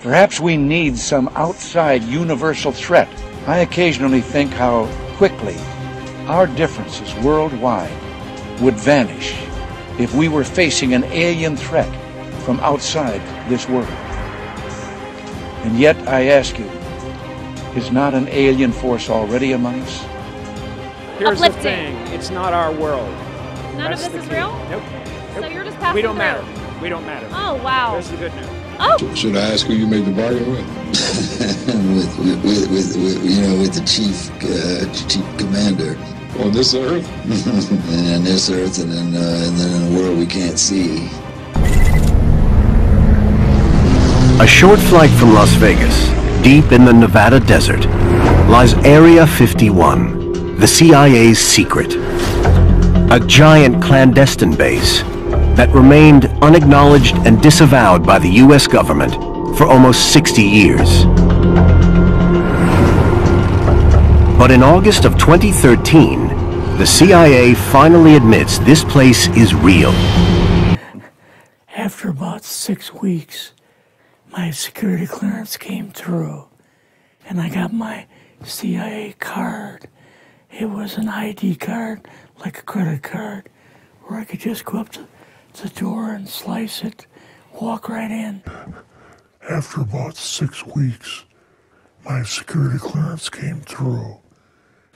Perhaps we need some outside universal threat. I occasionally think how quickly our differences worldwide would vanish if we were facing an alien threat from outside this world. And yet, I ask you, is not an alien force already among us? Here's the thing, it's not our world. None of this is real? Nope. So you're just passing We don't through. matter. We don't matter. Oh, wow. There's the good news. Oh! Should I ask who you made the bargain with? with the chief commander. On this earth? And on this earth, and then in a world we can't see. A short flight from Las Vegas, deep in the Nevada desert, lies Area 51, the CIA's secret. A giant clandestine base that remained unacknowledged and disavowed by the U.S. government for almost 60 years. But in August of 2013, the CIA finally admits this place is real. After about 6 weeks, my security clearance came through, and I got my CIA card. It was an ID card, like a credit card, where I could just go up to the door and slice it, walk right in. After about 6 weeks, my security clearance came through,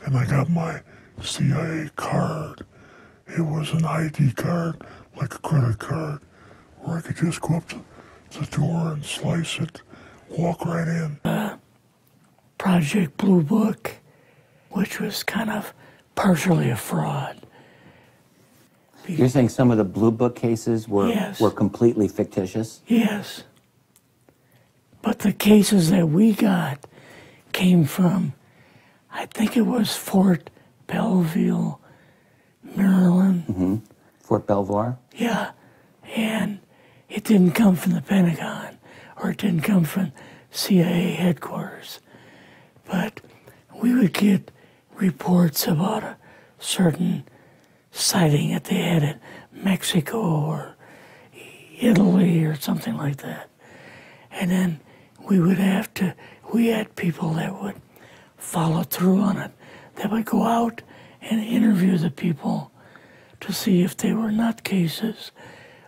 and I got my CIA card. It was an ID card, like a credit card, where I could just go up to the door and slice it, walk right in. Project Blue Book, which was kind of partially a fraud. You're saying some of the Blue Book cases were completely fictitious? Yes. But the cases that we got came from, I think it was Fort Belvoir, Maryland. Mm-hmm. Fort Belvoir? Yeah. And it didn't come from the Pentagon, or it didn't come from CIA headquarters. But we would get reports about a certain sighting that they had in Mexico or Italy or something like that. And then we had people that would follow through on it, that would go out and interview the people to see if they were nutcases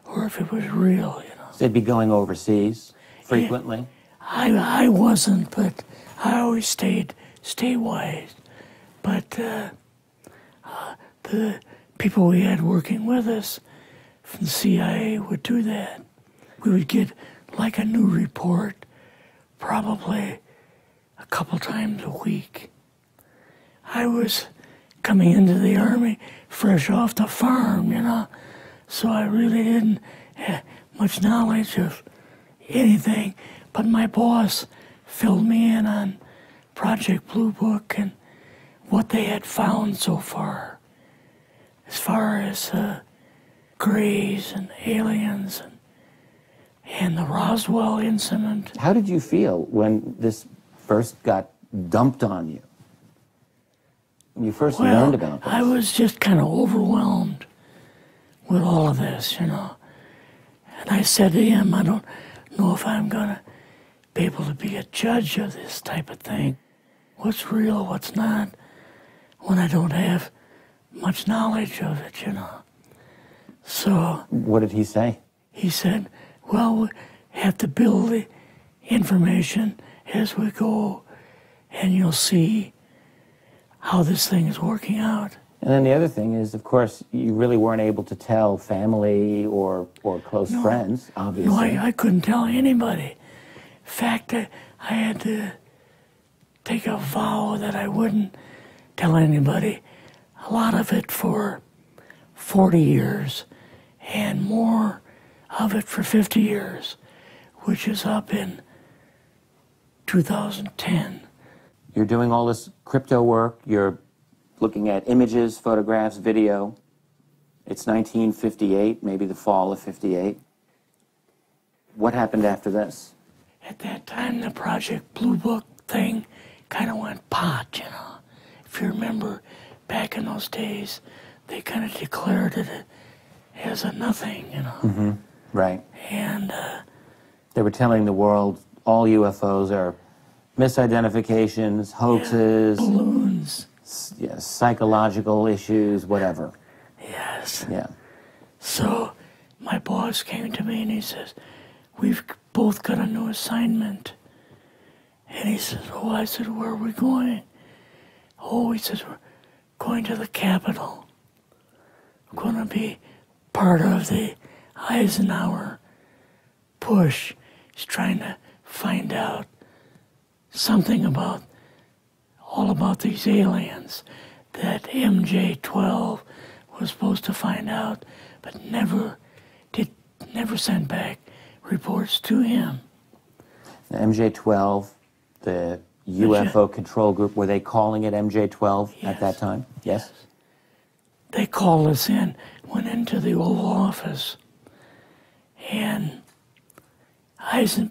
or if it was real, you know. So they'd be going overseas frequently? I wasn't, but I always stayed wise. But the people we had working with us from the CIA would do that. We would get like a new report probably a couple times a week. I was coming into the Army fresh off the farm, you know, so I really didn't have much knowledge of anything, but my boss filled me in on Project Blue Book and what they had found so far, as far as grays and aliens and the Roswell incident. How did you feel when this first got dumped on you? When you first learned about this? I was just kind of overwhelmed with all of this, you know. And I said to him, I don't know if I'm going to be able to be a judge of this type of thing. What's real, what's not, when I don't have much knowledge of it, you know. So... What did he say? He said, well, we have to build the information as we go, and you'll see how this thing is working out. And then the other thing is, of course, you really weren't able to tell family or close friends, obviously. No, I couldn't tell anybody. In fact, I had to take a vow that I wouldn't tell anybody. A lot of it for 40 years, and more of it for 50 years, which is up in 2010. You're doing all this crypto work, you're looking at images, photographs, video. It's 1958, maybe the fall of 58. What happened after this? At that time, the Project Blue Book thing kind of went pot, you know. If you remember, back in those days, they kind of declared it as a nothing, you know. Mm-hmm. Right. And they were telling the world all UFOs are misidentifications, hoaxes, balloons. Yes, psychological issues, whatever. Yes. Yeah. So my boss came to me and he says, we've both got a new assignment. And he says, oh, I said, where are we going? Oh, he says, we're going to the Capitol. We're going to be part of the Eisenhower push. He's trying to find out something about, all about these aliens that MJ-12 was supposed to find out, but never sent back reports to him. The MJ-12, the UFO control group, were they calling it MJ-12 Yes. at that time? Yes. They called us in, went into the Oval Office, and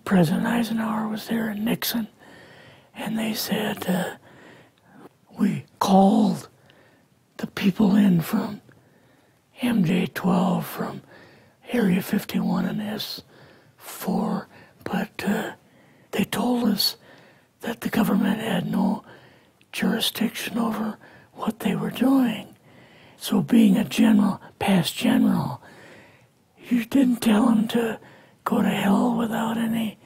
President Eisenhower was there and Nixon, and they said, we called the people in from MJ-12 from Area 51 and S4, but they told us that the government had no jurisdiction over what they were doing. So being a general, past general, you didn't tell them to go to hell without any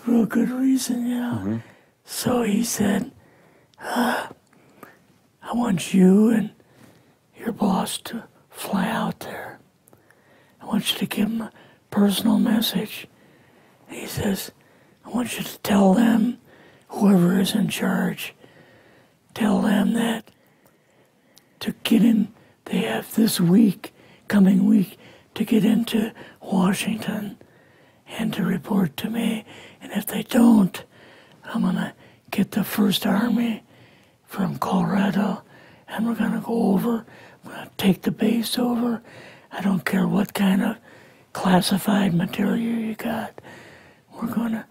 real good reason, you know. Mm-hmm. So he said, I want you and your boss to fly out there. I want you to give them a personal message. And he says, I want you to tell them, whoever is in charge, tell them that to get in, they have this week, coming week, to get into Washington and to report to me. And if they don't, I'm going to get the First Army from Colorado, and we're going to go over, we're going to take the base over. I don't care what kind of classified material you got. We're going to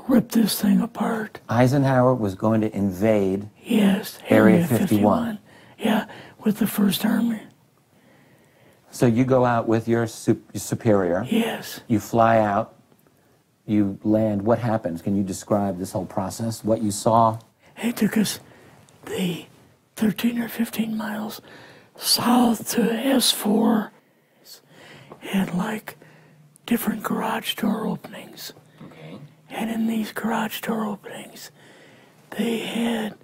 rip this thing apart. Eisenhower was going to invade Yes, Area 51. Yeah, with the First Army. So you go out with your superior. Yes. You fly out. You land. What happens? Can you describe this whole process? What you saw? It took us the 13 or 15 miles south to S4 and like different garage door openings. Okay. And in these garage door openings, they had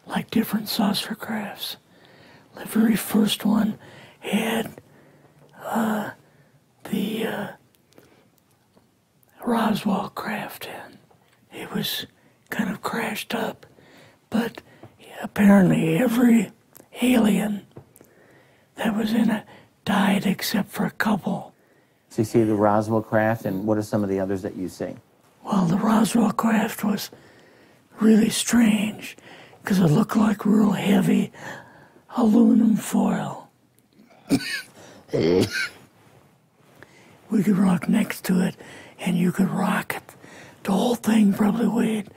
like different saucer crafts. The very first one had the Roswell craft in. It was kind of crashed up, but apparently every alien that was in it died except for a couple. So you see the Roswell craft, and what are some of the others that you see? Well, the Roswell craft was really strange because it looked like real heavy aluminum foil. We could rock next to it, and you could rock it. The whole thing probably weighed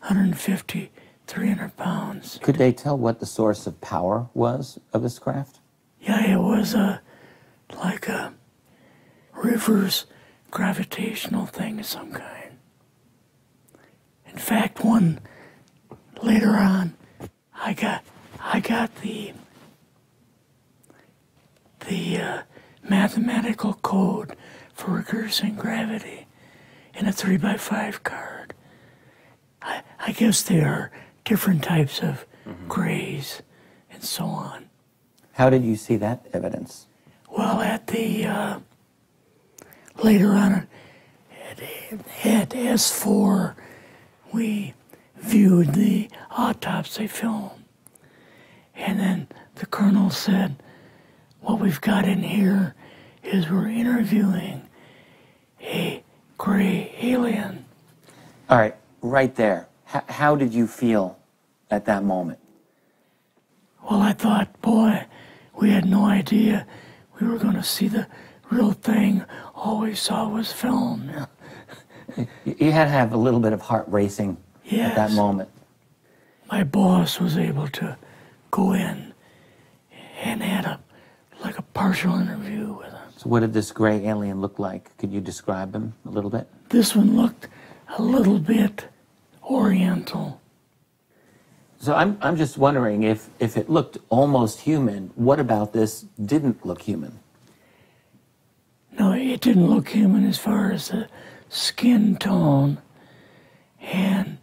150, 300 pounds. Could they tell what the source of power was of this craft? Yeah, it was like a reverse gravitational thing of some kind. In fact, one later on, I got the mathematical code for reversing gravity in a 3x5 card. I guess there are different types of grays and so on. How did you see that evidence? Well, at the later on at S4, we viewed the autopsy film, and then the colonel said, what we've got in here is we're interviewing a gray alien. All right, right there. How did you feel at that moment? Well, I thought, boy, we had no idea we were going to see the real thing. All we saw was film. You had to have a little bit of heart racing Yes. at that moment. My boss was able to go in and had a partial interview with him. So what did this gray alien look like? Could you describe him a little bit? This one looked a little bit oriental. So I'm just wondering if it looked almost human, what about this didn't look human? No, it didn't look human as far as the skin tone and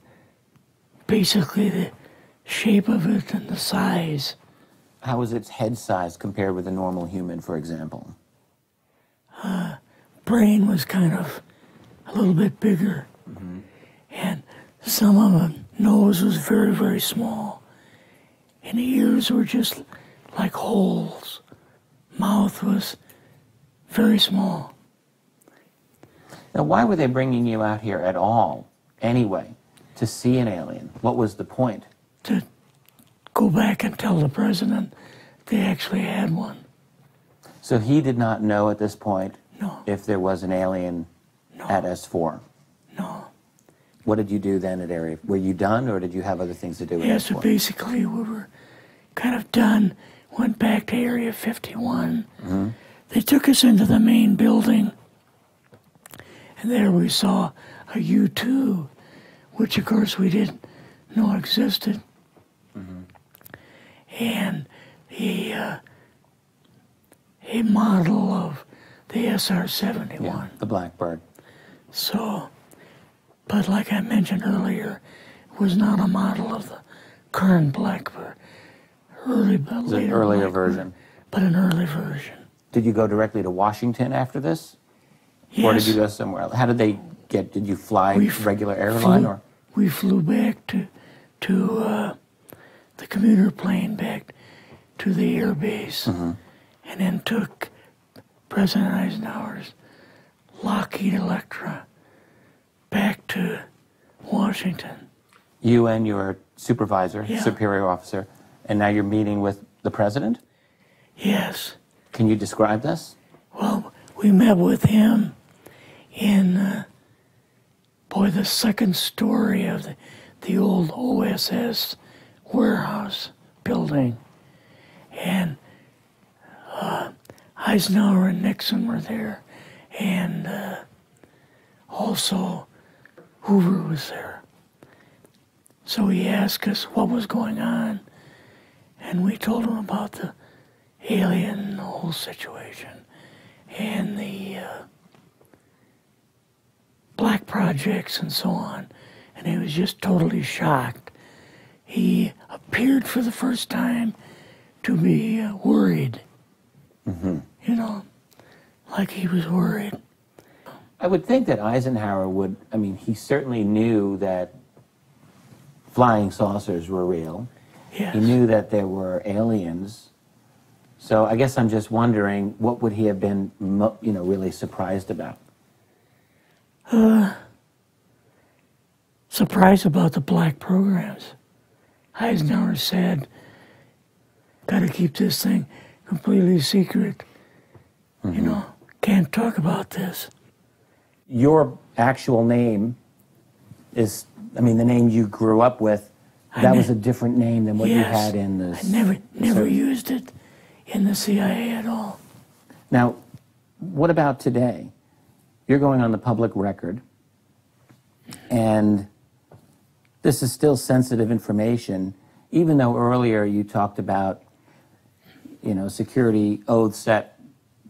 basically the shape of it and the size. How was its head size compared with a normal human, for example? Brain was kind of a little bit bigger. Mm-hmm. And some of the nose was very, very small. And the ears were just like holes. Mouth was very small. Now, why were they bringing you out here at all, anyway, to see an alien? What was the point? To go back and tell the president they actually had one. So he did not know at this point No. if there was an alien No. at S4? No. What did you do then at Area? Were you done, or did you have other things to do with Yeah, S4? so basically we were kind of done, went back to Area 51. Mm-hmm. They took us into the main building, and there we saw a U-2, which of course we didn't know existed. Mm-hmm. And a model of the SR-71. Yeah, the Blackbird. So, but like I mentioned earlier, it was not a model of the current Blackbird. It was an earlier version. But an early version. Did you go directly to Washington after this? Yes. Or did you go somewhere else? How did they get, did you fly regular airline? Or? We flew back to the commuter plane back to the air base, and then took President Eisenhower's Lockheed Electra back to Washington. You and your supervisor, Yeah. superior officer, and now you're meeting with the president? Yes. Can you describe this? Well, we met with him in, the second story of the old OSS warehouse building. And Eisenhower and Nixon were there, and also Hoover was there. So he asked us what was going on, and we told him about the alien, the whole situation, and the black projects and so on. And he was just totally shocked. He appeared for the first time to be worried. Mm-hmm. You know, like he was worried. I would think that Eisenhower would, I mean, he certainly knew that flying saucers were real. Yes. He knew that there were aliens. So I guess I'm just wondering, what would he have been, really surprised about? Surprised about the black programs. Eisenhower said, got to keep this thing completely secret. You know, can't talk about this. Your actual name is, the name you grew up with, that was a different name than what you had in the... I never used it in the CIA at all. Now, what about today? You're going on the public record, and this is still sensitive information, even though earlier you talked about, security oaths that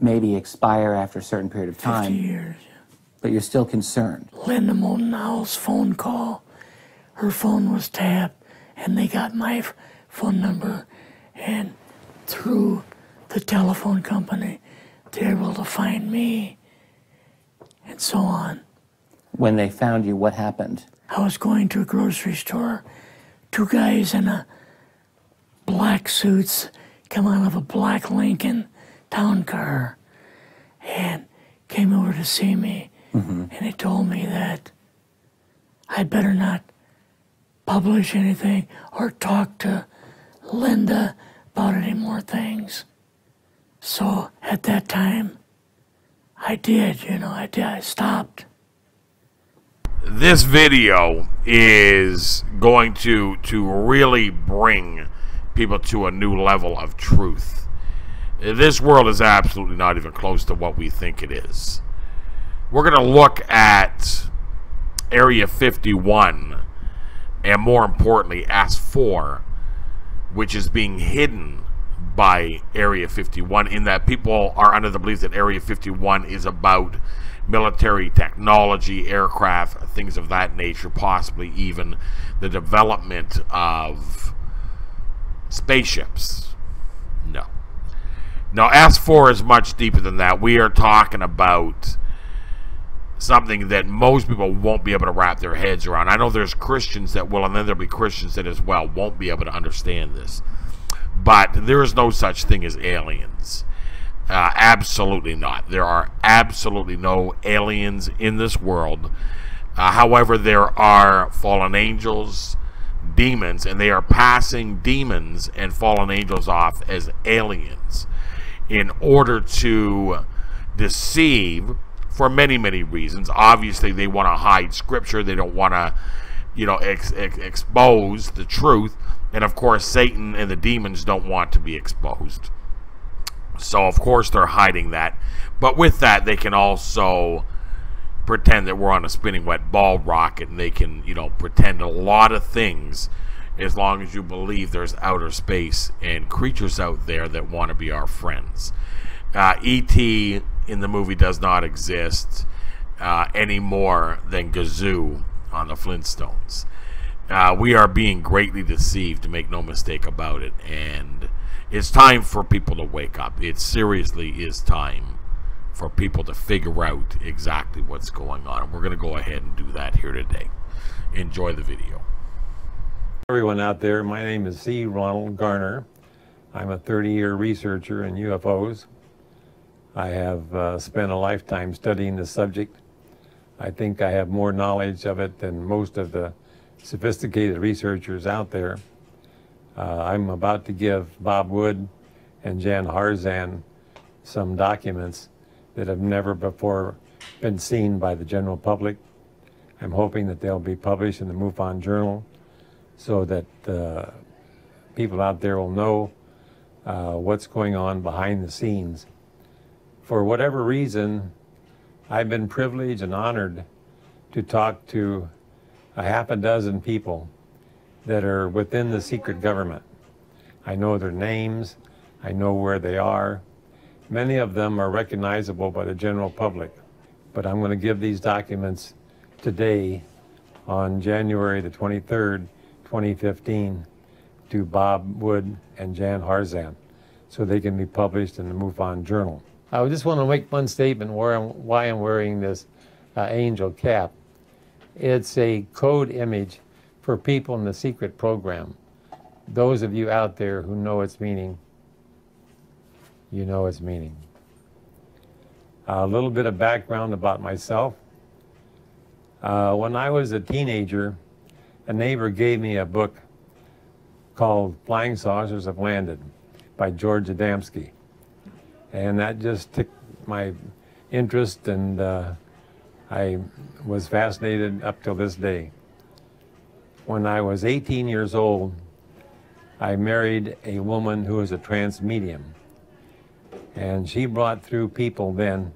maybe expire after a certain period of time. 50 years. But you're still concerned. Linda Moulton Howell's phone call, her phone was tapped, and they got my phone number, and through the telephone company, they were able to find me, and so on. When they found you, what happened? I was going to a grocery store. Two guys in black suits come out of a black Lincoln town car and came over to see me. And they told me that I'd better not publish anything or talk to Linda about any more things. So at that time, I did, I stopped. This video is going to really bring people to a new level of truth. This world is absolutely not even close to what we think it is. We're going to look at Area 51, and more importantly, AST4, which is being hidden by Area 51, in that people are under the belief that Area 51 is about military technology, aircraft, things of that nature, possibly even the development of spaceships. No. Now, AST4 is much deeper than that. We are talking about something that most people won't be able to wrap their heads around. I know there's Christians that will, and then there'll be Christians that as well won't be able to understand this. But there is no such thing as aliens. Absolutely not. There are absolutely no aliens in this world. However, there are fallen angels, demons, and they are passing demons and fallen angels off as aliens in order to deceive for many, many reasons. Obviously, they want to hide scripture. They don't want to, expose the truth. And of course, Satan and the demons don't want to be exposed. So, of course, they're hiding that. But with that, they can also pretend that we're on a spinning wet ball rocket, and they can, pretend a lot of things as long as you believe there's outer space and creatures out there that want to be our friends. E.T. in the movie does not exist any more than Gazoo on the Flintstones. We are being greatly deceived, make no mistake about it, and it's time for people to wake up. It seriously is time for people to figure out exactly what's going on, and we're going to go ahead and do that here today. Enjoy the video. Everyone out there, my name is C. Ronald Garner. I'm a 30-year researcher in UFOs. I have spent a lifetime studying the subject. I think I have more knowledge of it than most of the sophisticated researchers out there. I'm about to give Bob Wood and Jan Harzan some documents that have never before been seen by the general public. I'm hoping that they'll be published in the MUFON Journal so that people out there will know what's going on behind the scenes. For whatever reason, I've been privileged and honored to talk to a half a dozen people that are within the secret government. I know their names, I know where they are. Many of them are recognizable by the general public, but I'm going to give these documents today on January the 23rd, 2015 to Bob Wood and Jan Harzan so they can be published in the MUFON Journal. I just want to make one statement why I'm wearing this angel cap. It's a code image for people in the secret program. Those of you out there who know its meaning, you know its meaning. A little bit of background about myself. When I was a teenager, a neighbor gave me a book called Flying Saucers Have Landed by George Adamski. And that just took my interest, and I was fascinated up till this day. When I was 18 years old, I married a woman who was a trance medium. And she brought through people then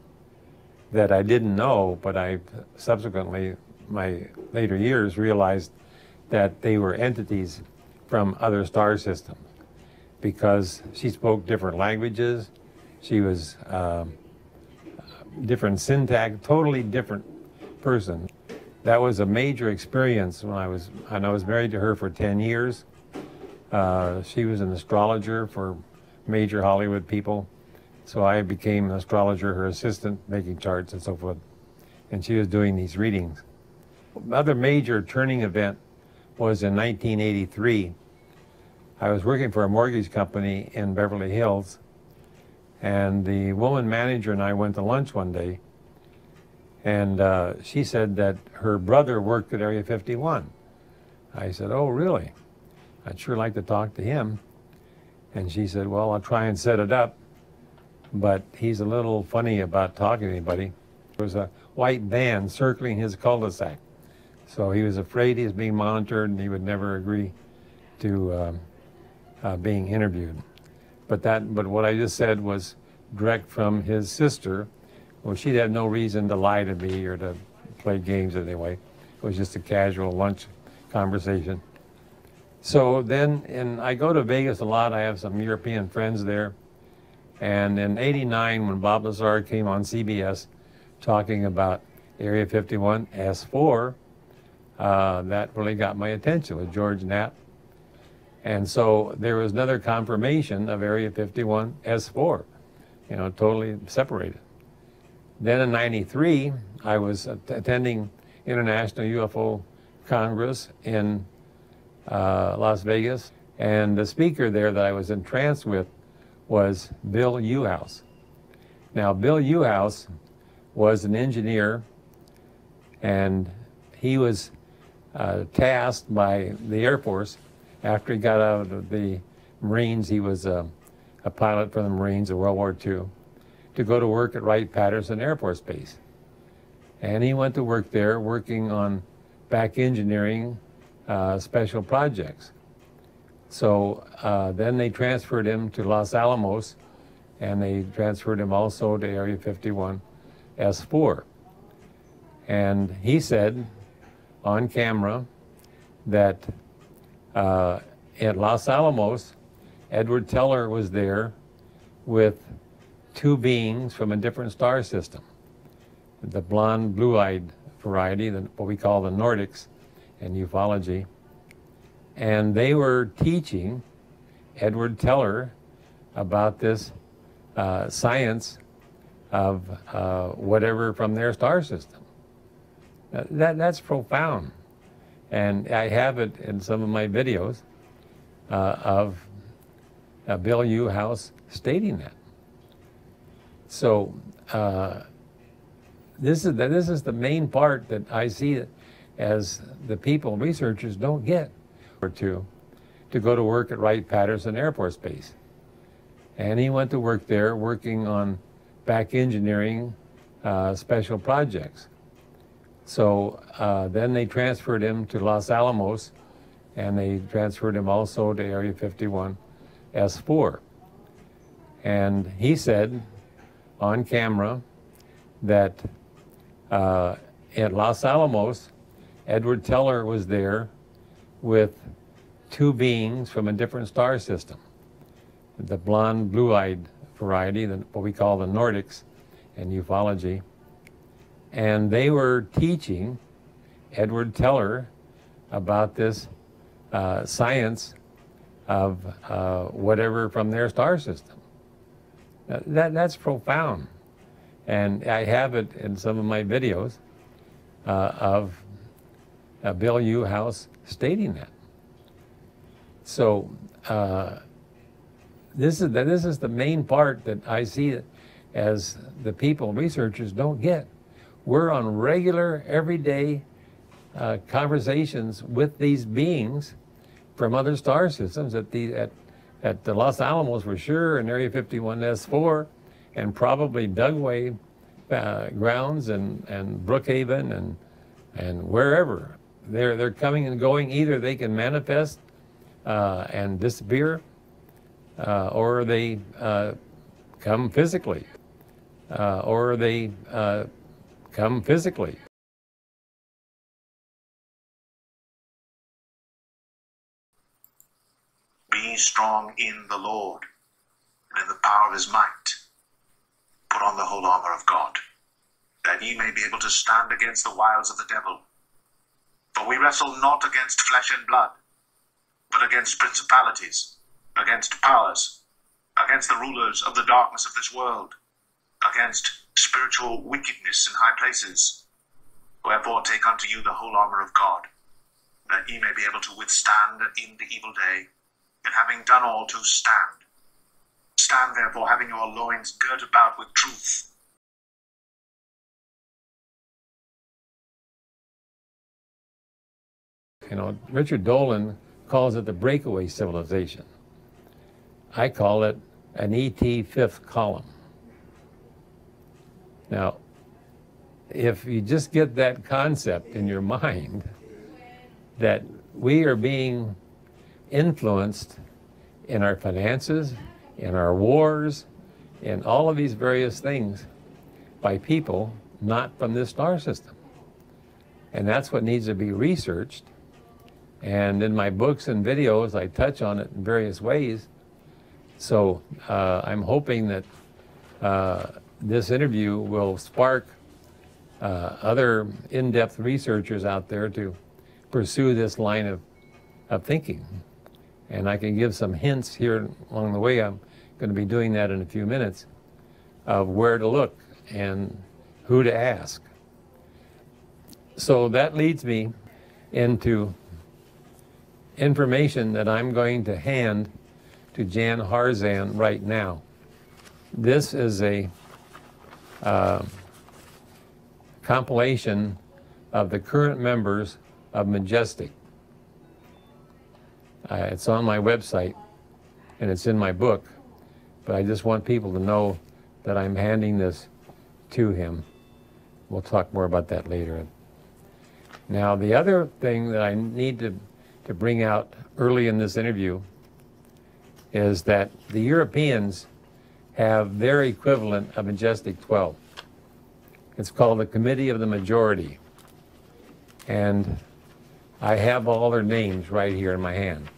that I didn't know, but I subsequently, my later years, realized that they were entities from other star systems because she spoke different languages. She was different syntax, totally different person. That was a major experience when I was married to her for 10 years. She was an astrologer for major Hollywood people. So I became an astrologer, her assistant, making charts and so forth. And she was doing these readings. Another major turning event was in 1983. I was working for a mortgage company in Beverly Hills, and the woman manager and I went to lunch one day, and she said that her brother worked at Area 51. I said, "Oh, really? I'd sure like to talk to him." And she said, "Well, I'll try and set it up, but he's a little funny about talking to anybody." There was a white van circling his cul-de-sac, so he was afraid he was being monitored and he would never agree to being interviewed. But what I just said was direct from his sister. Well, she'd have no reason to lie to me or to play games anyway. It was just a casual lunch conversation. So then, and I go to Vegas a lot. I have some European friends there. And in '89, when Bob Lazar came on CBS talking about Area 51 S4, that really got my attention with George Knapp. And so there was another confirmation of Area 51 S4, you know, totally separated. Then in '93, I was attending International UFO Congress in Las Vegas, and the speaker there that I was entranced with was Bill Uhouse. Now, Bill Uhouse was an engineer, and he was tasked by the Air Force after he got out of the Marines. He was a pilot for the Marines in World War II, to go to work at Wright-Patterson Air Force Base. And he went to work there, working on back engineering special projects. So then they transferred him to Los Alamos, and they transferred him also to Area 51 S4. And he said on camera that at Los Alamos, Edward Teller was there with two beings from a different star system, the blonde, blue-eyed variety, what we call the Nordics in ufology. And they were teaching Edward Teller about this science of whatever from their star system. That's profound. And I have it in some of my videos of Bill Uhouse stating that. So this is the main part that I see as the people, researchers, don't get. Or to go to work at Wright-Patterson Air Force Base. And he went to work there, working on back engineering special projects. So then they transferred him to Los Alamos, and they transferred him also to Area 51 S4. And he said on camera that at Los Alamos, Edward Teller was there with two beings from a different star system, the blonde, blue-eyed variety, what we call the Nordics in ufology. And they were teaching Edward Teller about this science of whatever from their star system. That's profound. And I have it in some of my videos of Bill Uhouse stating that. So this is the main part that I see as the people, researchers, don't get. We're on regular, everyday conversations with these beings from other star systems at the Los Alamos for sure, and Area 51 S4, and probably Dugway grounds and Brookhaven and wherever. They're coming and going. Either they can manifest and disappear, or they come physically, Be strong in the Lord and in the power of his might. Put on the whole armor of God, that ye may be able to stand against the wiles of the devil. For we wrestle not against flesh and blood, but against principalities, against powers, against the rulers of the darkness of this world, against spiritual wickedness in high places. Wherefore take unto you the whole armor of God, that ye may be able to withstand in the evil day, and having done all to stand. Stand therefore, having your loins girt about with truth. You know, Richard Dolan calls it the breakaway civilization. I call it an ET fifth column. Now, if you just get that concept in your mind, that we are being influenced in our finances, in our wars, in all of these various things by people not from this star system. And that's what needs to be researched. And in my books and videos, I touch on it in various ways. So I'm hoping that this interview will spark other in-depth researchers out there to pursue this line of thinking. And I can give some hints here along the way. I'm going to be doing that in a few minutes, of where to look and who to ask. So that leads me into information that I'm going to hand to Jan Harzan right now. This is a compilation of the current members of Majestic. It's on my website and it's in my book, but I just want people to know that I'm handing this to him. We'll talk more about that later. Now, the other thing that I need to bring out early in this interview is that the Europeans have their equivalent of Majestic 12. It's called the Committee of the Majority. And I have all their names right here in my hand.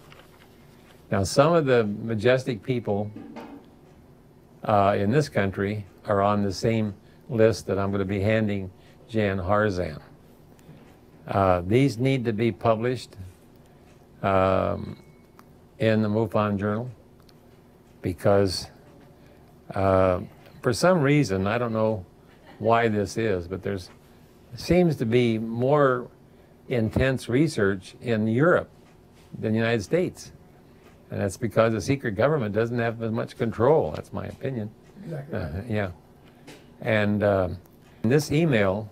Now, some of the Majestic people in this country are on the same list that I'm going to be handing Jan Harzan. These need to be published in the MUFON Journal because for some reason, I don't know why this is, but there seems to be more intense research in Europe than the United States. And that's because the secret government doesn't have as much control. That's my opinion. Exactly. Yeah. And this email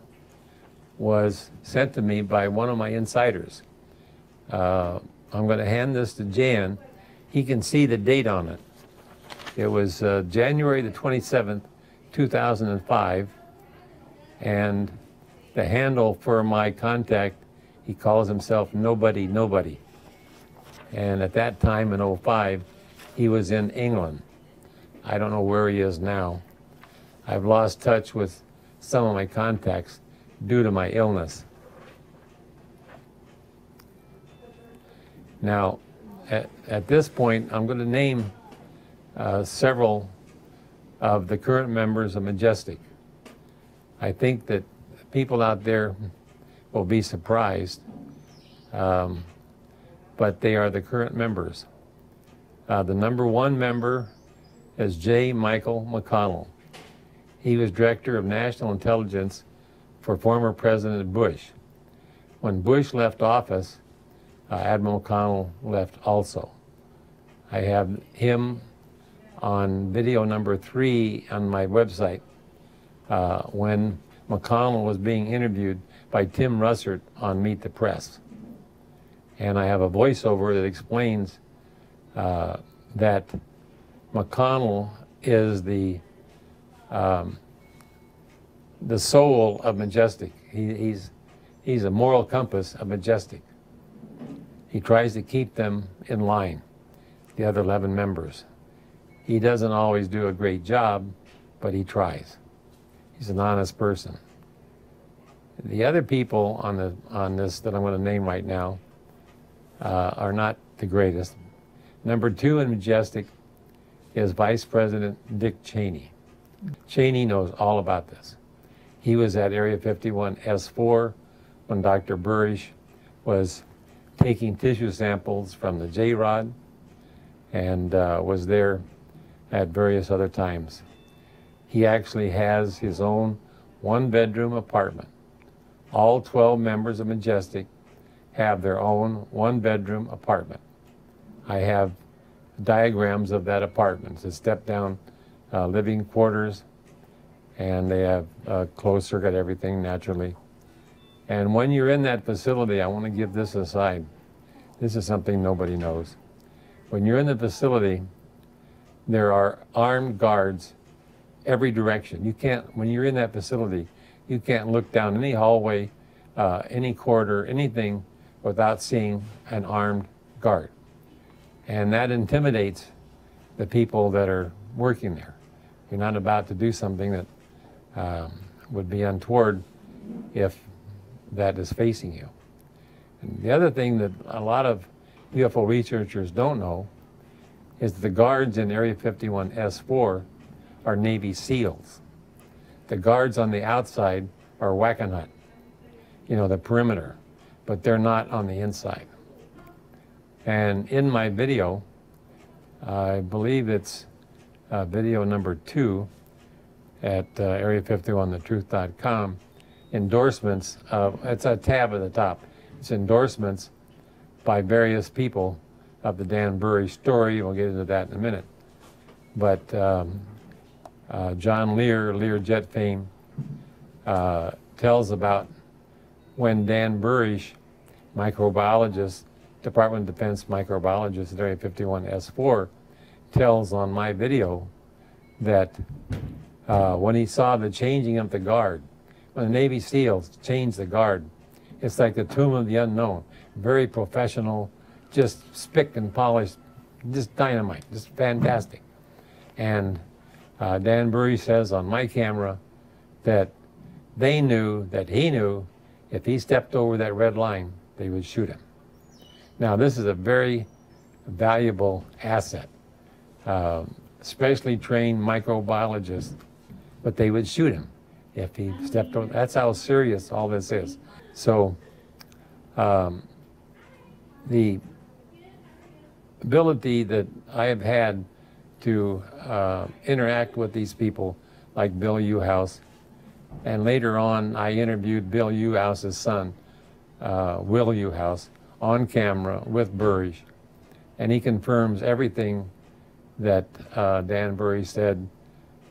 was sent to me by one of my insiders. I'm going to hand this to Jan. He can see the date on it. It was January the 27th, 2005. And the handle for my contact, he calls himself Nobody Nobody. And at that time in 05, he was in England. I don't know where he is now. I've lost touch with some of my contacts due to my illness. Now, at this point, I'm going to name several of the current members of Majestic. I think that people out there will be surprised, but they are the current members. The number one member is J. Michael McConnell. He was Director of National Intelligence for former President Bush. When Bush left office, Admiral McConnell left also. I have him on video number 3 on my website when McConnell was being interviewed by Tim Russert on Meet the Press. And I have a voiceover that explains that McConnell is the soul of Majestic. He's a moral compass of Majestic. He tries to keep them in line, the other 11 members. He doesn't always do a great job, but he tries. He's an honest person. The other people on this that I'm going to name right now are not the greatest. Number 2 in Majestic is Vice President Dick Cheney. Cheney knows all about this. He was at Area 51 S4 when Dr. Burish was taking tissue samples from the J-Rod and was there at various other times. He actually has his own one-bedroom apartment. All 12 members of Majestic have their own one-bedroom apartment. I have diagrams of that apartment. It's a step-down living quarters, and they have closed circuit everything naturally. And when you're in that facility, I want to give this aside. This is something nobody knows. When you're in the facility, there are armed guards every direction. You can't, when you're in that facility, you can't look down any hallway, any corridor, anything without seeing an armed guard. And that intimidates the people that are working there. You're not about to do something that would be untoward if that is facing you. And the other thing that a lot of UFO researchers don't know is the guards in Area 51S4 are Navy SEALs. The guards on the outside are Wackenhut, you know, the perimeter, but they're not on the inside. And in my video, I believe it's video number 2 at area51thetruth.com, endorsements of, it's a tab at the top, it's endorsements by various people of the Dan Burry story. We'll get into that in a minute. But John Lear, Learjet fame, tells about when Dan Burrish, microbiologist, Department of Defense microbiologist at Area 51S4, tells on my video that when he saw the changing of the guard, when the Navy SEALs changed the guard, it's like the tomb of the unknown. Very professional, just spick and polished, just dynamite, just fantastic. And Dan Burry says on my camera that they knew, that he knew, if he stepped over that red line, they would shoot him. Now, this is a very valuable asset. Specially trained microbiologists, but they would shoot him if he stepped over. That's how serious all this is. So the ability that I have had to interact with these people like Bill Uhouse, and later on I interviewed Bill Uhouse's son, Will Uhouse, on camera with Burrish, and he confirms everything that Dan Burry said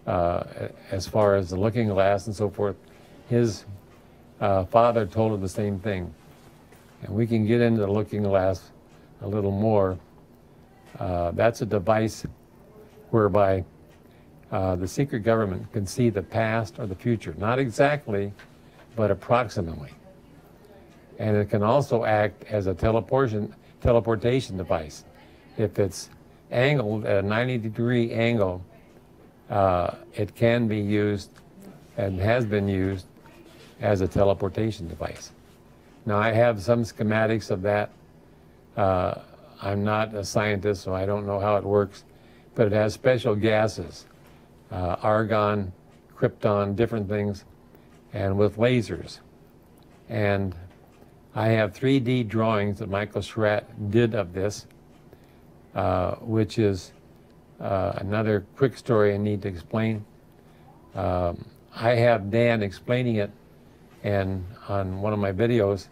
as far as the looking glass and so forth. His father told him the same thing. And we can get into the looking glass a little more. That's a device whereby the secret government can see the past or the future. Not exactly, but approximately. And it can also act as a teleportation device. If it's angled at a 90-degree angle, it can be used and has been used as a teleportation device. Now, I have some schematics of that. I'm not a scientist, so I don't know how it works, but it has special gases, argon, krypton, different things, and with lasers. And I have 3D drawings that Michael Schratt did of this, which is another quick story I need to explain. I have Dan explaining it and on one of my videos,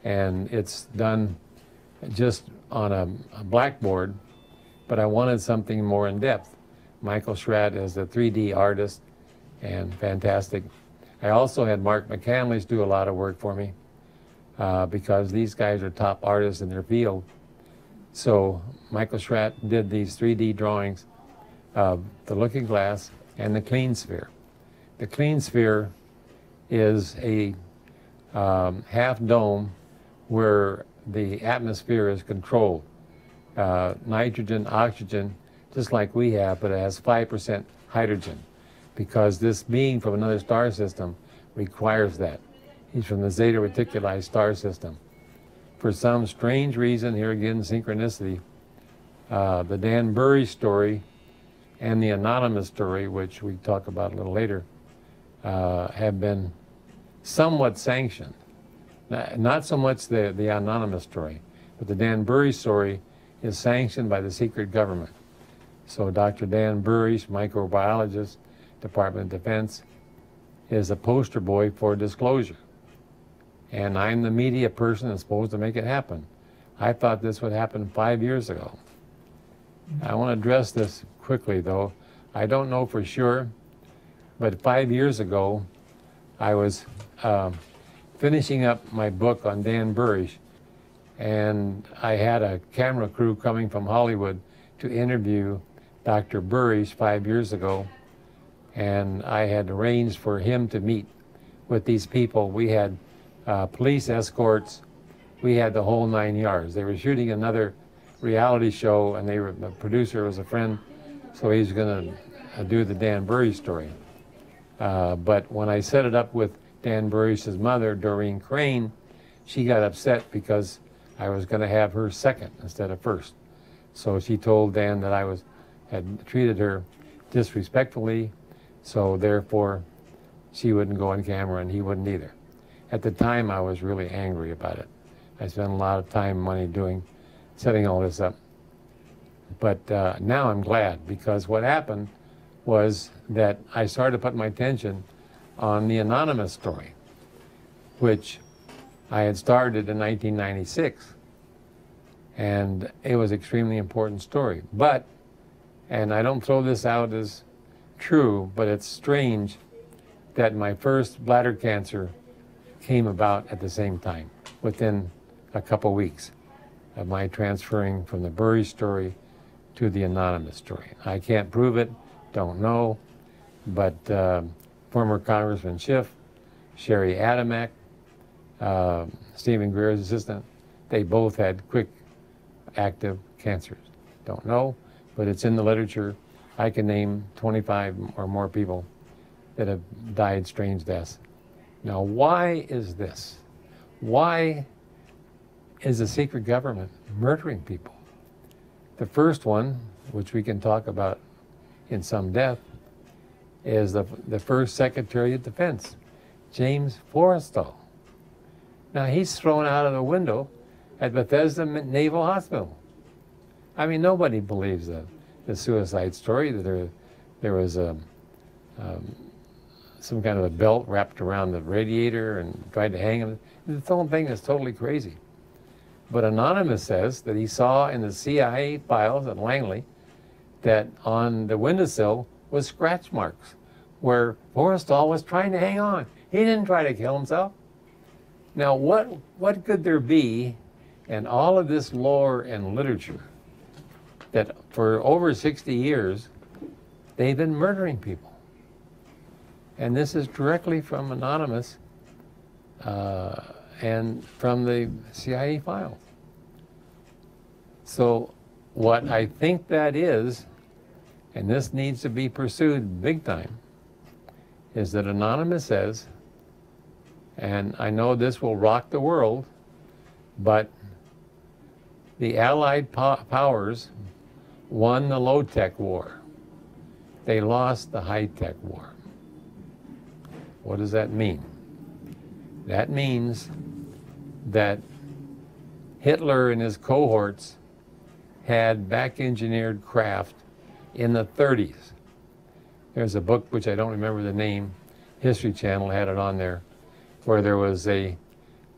and it's done just on a blackboard, but I wanted something more in depth. Michael Schratt is a 3D artist and fantastic. I also had Mark McCandless do a lot of work for me because these guys are top artists in their field. So Michael Schratt did these 3D drawings of the looking glass and the clean sphere. The clean sphere is a half dome where the atmosphere is controlled. Nitrogen, oxygen, just like we have, but it has 5% hydrogen because this being from another star system requires that. He's from the Zeta Reticuli star system. For some strange reason, here again, synchronicity, the Dan Burry story and the anonymous story, which we talk about a little later, have been somewhat sanctioned. Not so much the anonymous story, but the Dan Burry story is sanctioned by the secret government. So Dr. Dan Burry, microbiologist, Department of Defense, is a poster boy for disclosure. And I'm the media person that's supposed to make it happen. I thought this would happen 5 years ago. I want to address this quickly, though. I don't know for sure, but 5 years ago, I was finishing up my book on Dan Burrish, and I had a camera crew coming from Hollywood to interview Dr. Burrish 5 years ago, and I had arranged for him to meet with these people. We had police escorts. We had the whole 9 yards. They were shooting another reality show, and the producer was a friend, so he's going to do the Dan Burry story. But when I set it up with Dan Burish's mother, Doreen Crane, she got upset because I was going to have her second instead of first. So she told Dan that I had treated her disrespectfully, so therefore she wouldn't go on camera and he wouldn't either. At the time, I was really angry about it. I spent a lot of time and money setting all this up. But now I'm glad, because what happened was that I started to put my attention on the Anonymous story, which I had started in 1996. And it was an extremely important story. But, and I don't throw this out as true, but it's strange that my first bladder cancer came about at the same time, within a couple weeks of my transferring from the Burish story to the Anonymous story. I can't prove it, don't know, but former Congressman Schiff, Sherry Adamek, Stephen Greer's assistant, they both had quick, active cancers. Don't know, but it's in the literature. I can name 25 or more people that have died strange deaths. Now, why is this? Why is the secret government murdering people? The first one, which we can talk about in some depth, is the first Secretary of Defense, James Forrestal. Now, he's thrown out of the window at Bethesda Naval Hospital. I mean, nobody believes the suicide story, that there was some kind of a belt wrapped around the radiator and tried to hang him. The whole thing is totally crazy. But Anonymous says that he saw in the CIA files at Langley that on the windowsill was scratch marks where Forrestal was trying to hang on. He didn't try to kill himself. Now, what could there be in all of this lore and literature that for over 60 years, they've been murdering people? And this is directly from Anonymous and from the CIA files. So what I think that is, and this needs to be pursued big time, is that Anonymous says, and I know this will rock the world, but the Allied powers won the low-tech war. They lost the high-tech war. What does that mean? That means that Hitler and his cohorts had back-engineered craft in the 30s. There's a book, which I don't remember the name, History Channel had it on there, where there was a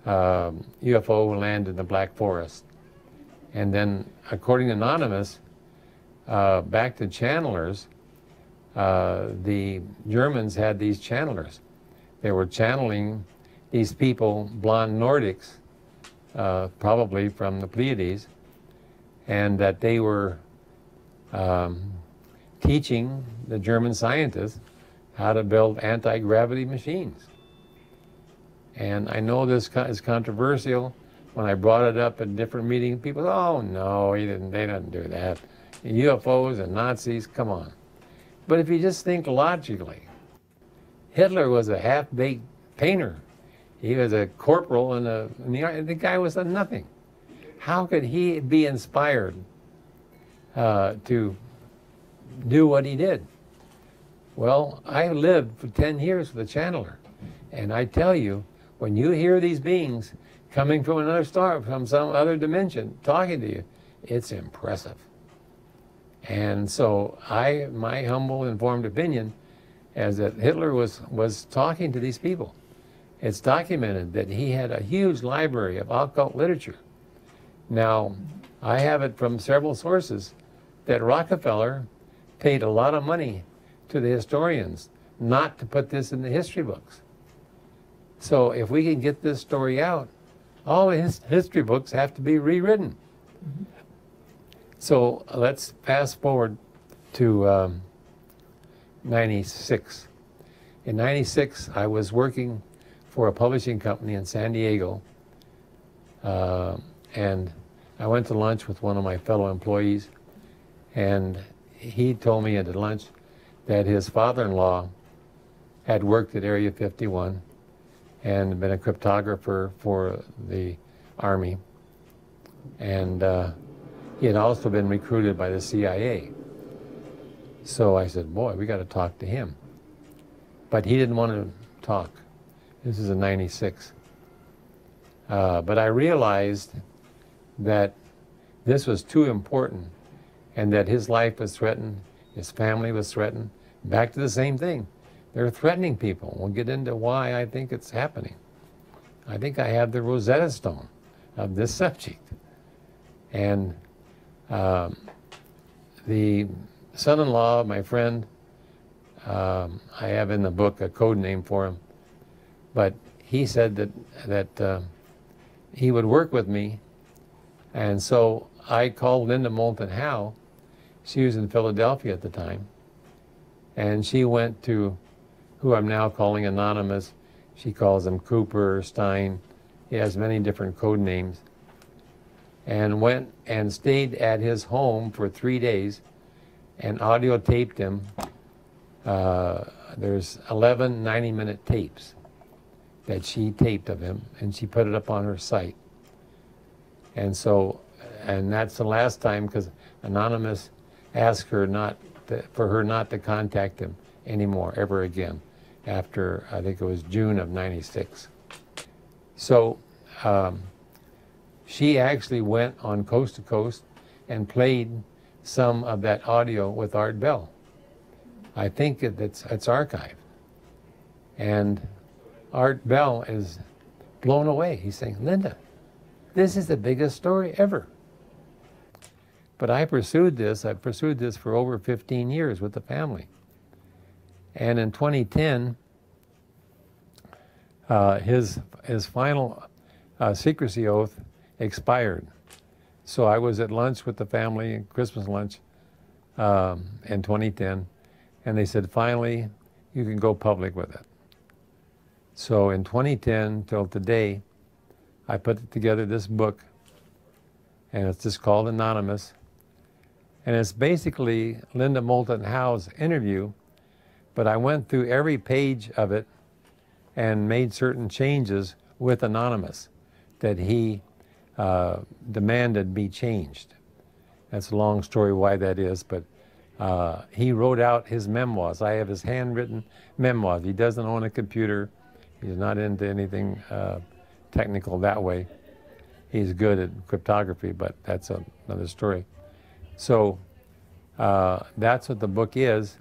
UFO landed in the Black Forest. And then, according to Anonymous, back to channelers, the Germans had these channelers. They were channeling these people, blonde Nordics, probably from the Pleiades, and that they were teaching the German scientists how to build anti-gravity machines. And I know this is controversial. When I brought it up at different meetings, people said, oh no, they didn't do that. UFOs and Nazis, come on. But if you just think logically, Hitler was a half-baked painter. He was a corporal in the guy was a nothing. How could he be inspired to do what he did? Well, I lived for 10 years with a channeler, and I tell you, when you hear these beings coming from another star, from some other dimension, talking to you, it's impressive. And so my humble, informed opinion is that Hitler was talking to these people. It's documented that he had a huge library of occult literature. Now, I have it from several sources that Rockefeller paid a lot of money to the historians not to put this in the history books. So if we can get this story out, all the history books have to be rewritten. Mm-hmm. So let's fast forward to 96. In 96, I was working for a publishing company in San Diego, and I went to lunch with one of my fellow employees, and he told me at lunch that his father-in-law had worked at Area 51, and been a cryptographer for the Army. And he had also been recruited by the CIA. So I said, boy, we got to talk to him. But he didn't want to talk. This is in '96. But I realized that this was too important and that his life was threatened, his family was threatened. Back to the same thing. They're threatening people. We'll get into why I think it's happening. I think I have the Rosetta Stone of this subject. And the son-in-law, my friend, I have in the book a code name for him, but he said that he would work with me, and so I called Linda Moulton Howe. She was in Philadelphia at the time, and she went to who I'm now calling Anonymous. She calls him Cooper, Stein. He has many different code names. And went and stayed at his home for 3 days and audio taped him. There's 11 90-minute tapes that she taped of him, and she put it up on her site. And so, and that's the last time, because Anonymous asked her for her not to contact him anymore, ever again, after, I think it was June of '96. So she actually went on Coast to Coast and played some of that audio with Art Bell. I think it's archived. And Art Bell is blown away. He's saying, Linda, this is the biggest story ever. But I pursued this for over 15 years with the family. And in 2010, his final secrecy oath expired. So I was at lunch with the family, Christmas lunch, in 2010, and they said, finally, you can go public with it. So in 2010 till today, I put together this book, and it's just called Anonymous. And it's basically Linda Moulton Howe's interview, but I went through every page of it and made certain changes with Anonymous that he demanded be changed. That's a long story why that is, but he wrote out his memoirs. I have his handwritten memoirs. He doesn't own a computer. He's not into anything technical that way. He's good at cryptography, but that's another story. So that's what the book is,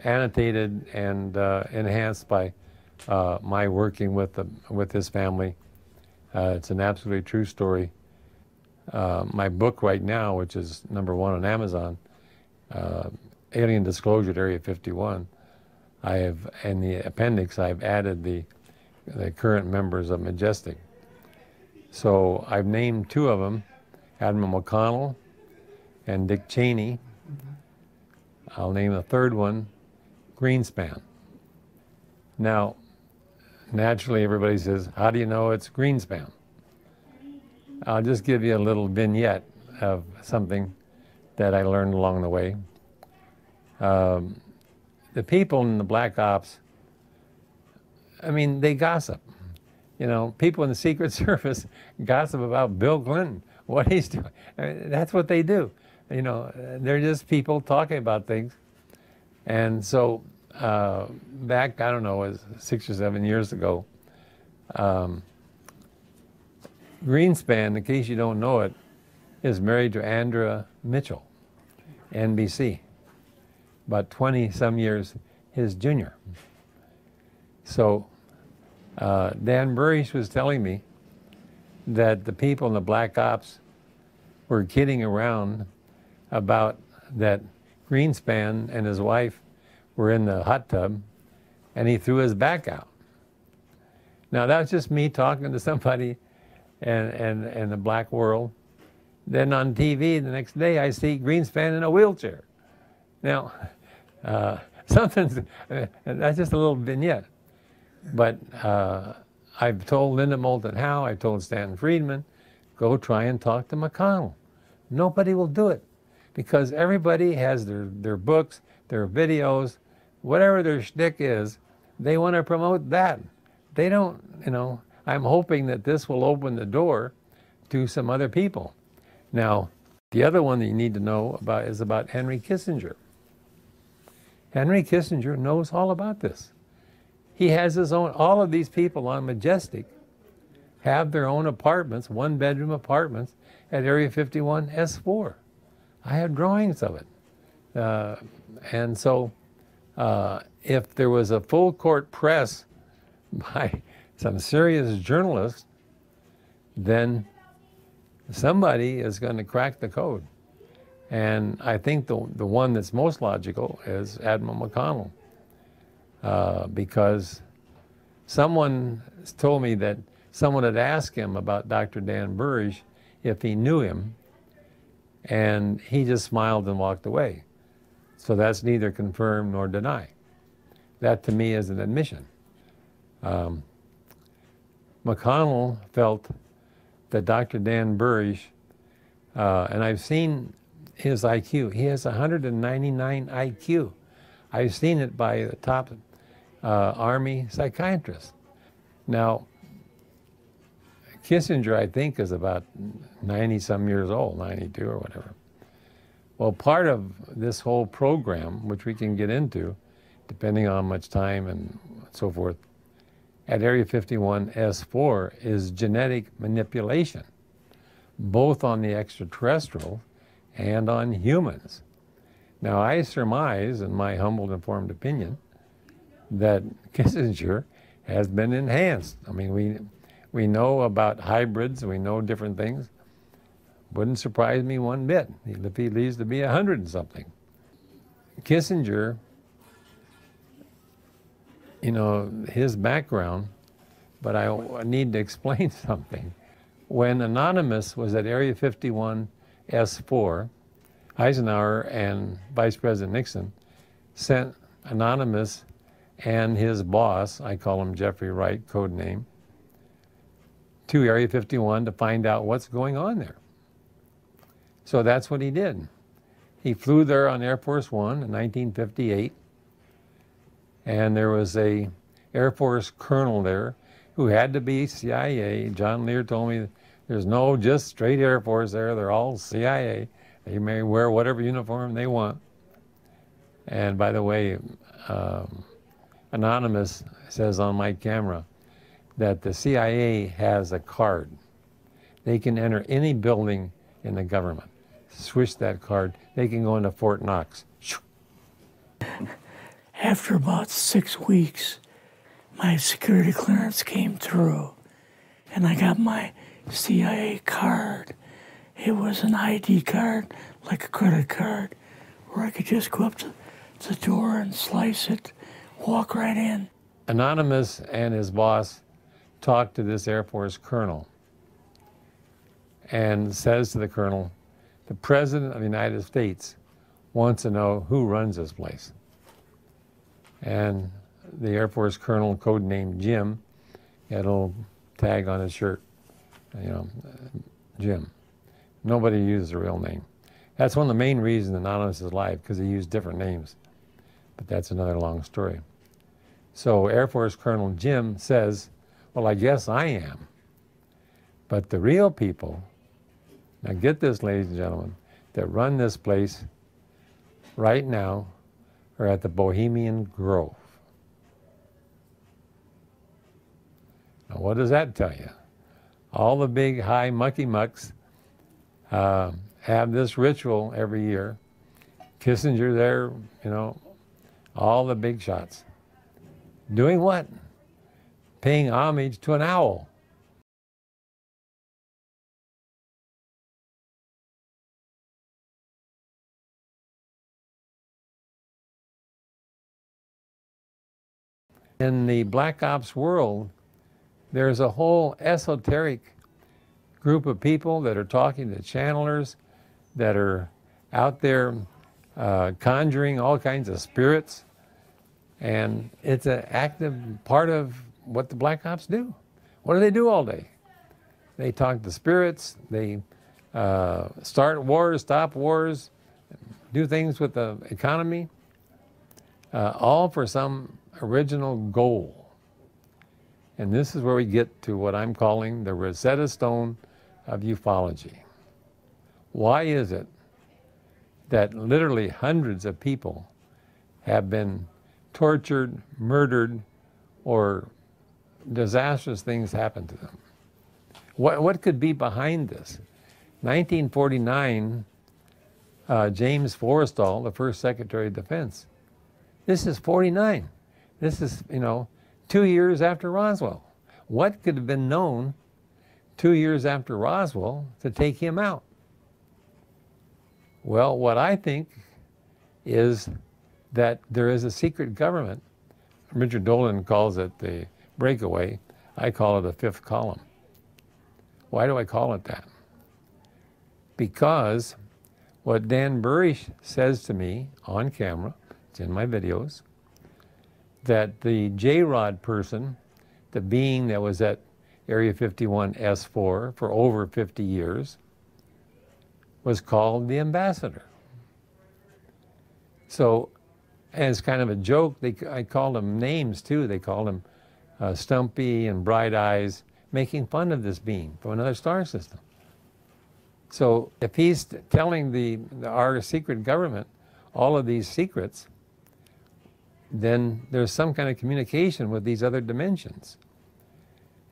annotated and enhanced by my working with his family. It's an absolutely true story. My book right now, which is #1 on Amazon, Alien Disclosure at Area 51, I have, in the appendix, I've added the current members of Majestic. So I've named 2 of them, Admiral McConnell and Dick Cheney. I'll name a 3rd one, Greenspan. Now, naturally everybody says, how do you know it's Greenspan? I'll just give you a little vignette of something that I learned along the way. The people in the Black Ops, I mean, they gossip. You know, people in the Secret Service gossip about Bill Clinton, what he's doing. I mean, that's what they do. You know, they're just people talking about things. And so back, I don't know, it was 6 or 7 years ago, Greenspan, in case you don't know it, is married to Andrea Mitchell, NBC, about 20-some years his junior. So Dan Burrish was telling me that the people in the Black Ops were kidding around about that Greenspan and his wife were in the hot tub and he threw his back out. Now that's just me talking to somebody in the black world. Then on TV the next day I see Greenspan in a wheelchair. Now, that's just a little vignette. But I've told Linda Moulton Howe, I've told Stanton Friedman, go try and talk to McConnell. Nobody will do it because everybody has their books, their videos, whatever their shtick is, they want to promote that. they don't, you know, I'm hoping that this will open the door to some other people. Now, the other one that you need to know about is about Henry Kissinger. Henry Kissinger knows all about this. He has his own, all of these people on Majestic have their own apartments, one-bedroom apartments at Area 51 S4. I have drawings of it. And so if there was a full court press by some serious journalists, then somebody is going to crack the code. And I think the one that's most logical is Admiral McConnell, because someone told me that someone had asked him about Dr. Dan Burrish if he knew him, and he just smiled and walked away. So that's neither confirmed nor denied. That to me is an admission. McConnell felt that Dr. Dan Burrish, and I've seen his IQ, he has 199 IQ. I've seen it by the top Army psychiatrist. Now, Kissinger, I think, is about 90-some years old, 92 or whatever. Well, part of this whole program, which we can get into, depending on how much time and so forth, at Area 51 S4 is genetic manipulation, both on the extraterrestrial and on humans. Now, I surmise, in my humble informed opinion, that Kissinger has been enhanced. I mean, we know about hybrids, we know different things. Wouldn't surprise me one bit if he lives to be 100 and something. Kissinger, you know, his background, but I need to explain something. When Anonymous was at Area 51 S4, Eisenhower and Vice President Nixon sent Anonymous and his boss, I call him Jeffrey Wright, code name, to Area 51 to find out what's going on there. So that's what he did. He flew there on Air Force One in 1958, and there was a Air Force colonel there who had to be CIA. John Lear told me there's no just straight Air Force there, they're all CIA. They may wear whatever uniform they want. And by the way, Anonymous says on my camera that the CIA has a card. They can enter any building in the government. Swish that card, they can go into Fort Knox. After about 6 weeks, my security clearance came through, and I got my CIA card. It was an ID card, like a credit card, where I could just go up to the door and slice it, walk right in. Anonymous and his boss talked to this Air Force colonel and says to the colonel, the President of the United States wants to know who runs this place. And the Air Force colonel, codenamed Jim, had a little tag on his shirt, you know, Jim. Nobody used a real name. That's one of the main reasons Anonymous is alive, because he used different names. But that's another long story. So Air Force Colonel Jim says, well, I guess I am. But the real people, now get this, ladies and gentlemen, that run this place right now are at the Bohemian Grove. Now, what does that tell you? All the big high mucky mucks have this ritual every year. Kissinger there, you know, all the big shots. Doing what? Paying homage to an owl. In the Black Ops world, there's a whole esoteric group of people that are talking to channelers, that are out there conjuring all kinds of spirits, and it's an active part of what the Black Ops do. What do they do all day? They talk to spirits, they start wars, stop wars, do things with the economy, all for some original goal. And this is where we get to what I'm calling the Rosetta Stone of ufology. Why is it that literally hundreds of people have been tortured, murdered, or disastrous things happen to them? What could be behind this? 1949, James Forrestal, the first Secretary of Defense. This is 49. This is, 2 years after Roswell. What could have been known 2 years after Roswell to take him out? Well, what I think is that there is a secret government. Richard Dolan calls it the breakaway. I call it the fifth column. Why do I call it that? Because what Dan Burish says to me on camera, it's in my videos, that the J-Rod person, the being that was at Area 51 S4 for over 50 years, was called the ambassador. So, as kind of a joke, I called them names too. They called him Stumpy and Bright Eyes, making fun of this being from another star system. So if he's telling our secret government all of these secrets, then there's some kind of communication with these other dimensions.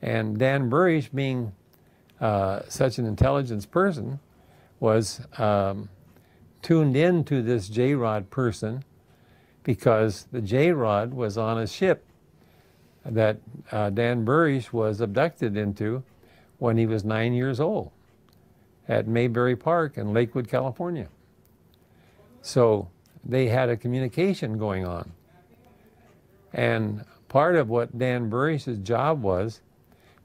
And Dan Burish, being such an intelligence person, was tuned in to this J-Rod person because the J-Rod was on a ship that Dan Burish was abducted into when he was 9 years old at Mayberry Park in Lakewood, California. So they had a communication going on. And part of what Dan Burish's job was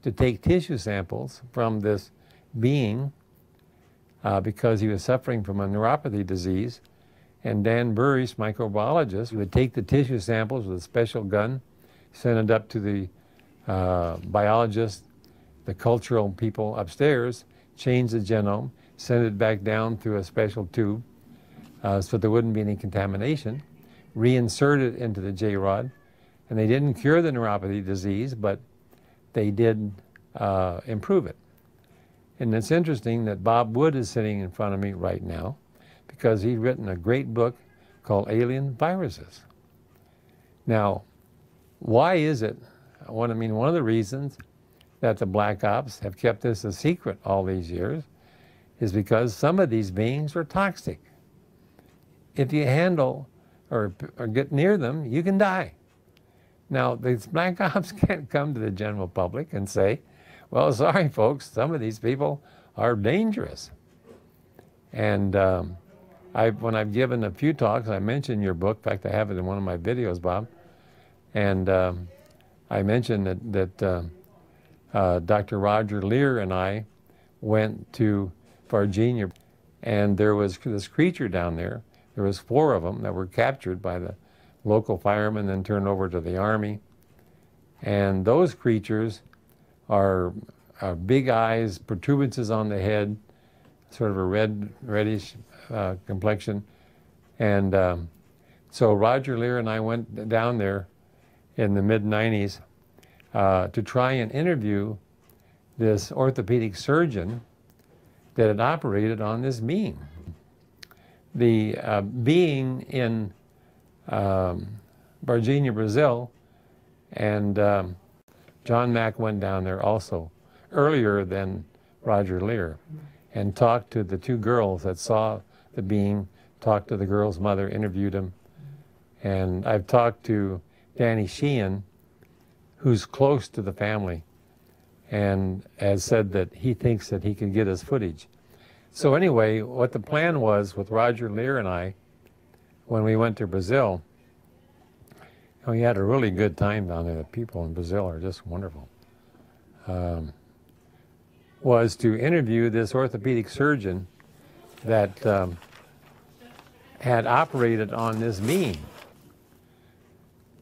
to take tissue samples from this being because he was suffering from a neuropathy disease. And Dan Burish, microbiologist, would take the tissue samples with a special gun, send it up to the biologists, the cultural people upstairs, change the genome, send it back down through a special tube so there wouldn't be any contamination, reinsert it into the J-Rod. And they didn't cure the neuropathy disease, but they did improve it. And it's interesting that Bob Wood is sitting in front of me right now because he's written a great book called Alien Viruses. Now, why is it, one of the reasons that the Black Ops have kept this a secret all these years is because some of these beings are toxic. If you handle or get near them, you can die. Now, these Black Ops can't come to the general public and say, well, sorry, folks, some of these people are dangerous. And when I've given a few talks, I mentioned your book. In fact, I have it in one of my videos, Bob. And I mentioned that Dr. Roger Lear and I went to Virginia, and there was this creature down there. There was 4 of them that were captured by the local firemen, then turned over to the Army. And those creatures are big eyes, protuberances on the head, sort of a reddish complexion. And so Roger Lear and I went down there in the mid-90s to try and interview this orthopedic surgeon that had operated on this being. The being in Virginia, Brazil, and John Mack went down there also earlier than Roger Lear and talked to the 2 girls that saw the being, talked to the girl's mother, interviewed him. And I've talked to Danny Sheehan, who's close to the family, and has said that he thinks that he can get us footage. So anyway, what the plan was with Roger Lear and I, when we went to Brazil, we had a really good time down there. The people in Brazil are just wonderful. Was to interview this orthopedic surgeon that had operated on this being.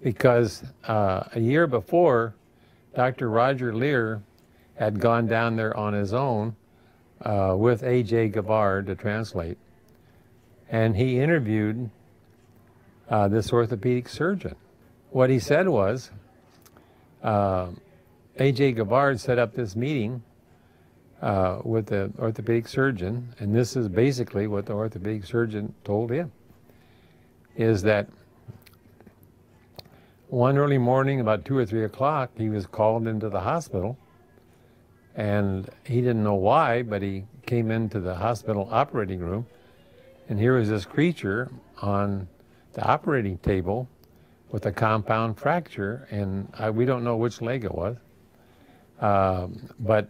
Because a year before, Dr. Roger Lear had gone down there on his own with A.J. Gavard to translate, and he interviewed this orthopedic surgeon. What he said was, A.J. Gavard set up this meeting with the orthopedic surgeon, and this is basically what the orthopedic surgeon told him, is that one early morning, about 2 or 3 o'clock, he was called into the hospital, and he didn't know why, but he came into the hospital operating room, and here was this creature on the operating table with a compound fracture, and we don't know which leg it was, but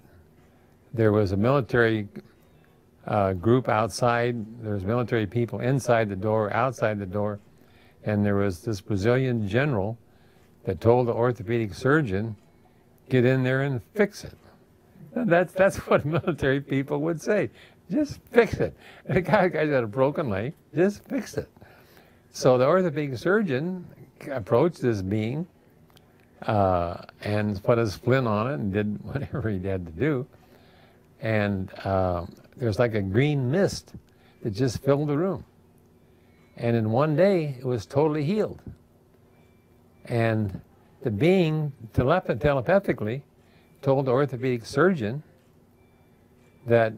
there was a military group outside, there was military people inside the door, outside the door, and there was this Brazilian general that told the orthopedic surgeon, get in there and fix it. That's what military people would say. Just fix it. And the guy's got a broken leg, just fix it. So the orthopedic surgeon approached this being and put a splint on it and did whatever he had to do. And there's like a green mist that just filled the room. And in one day, it was totally healed. And the being telepathically told the orthopedic surgeon that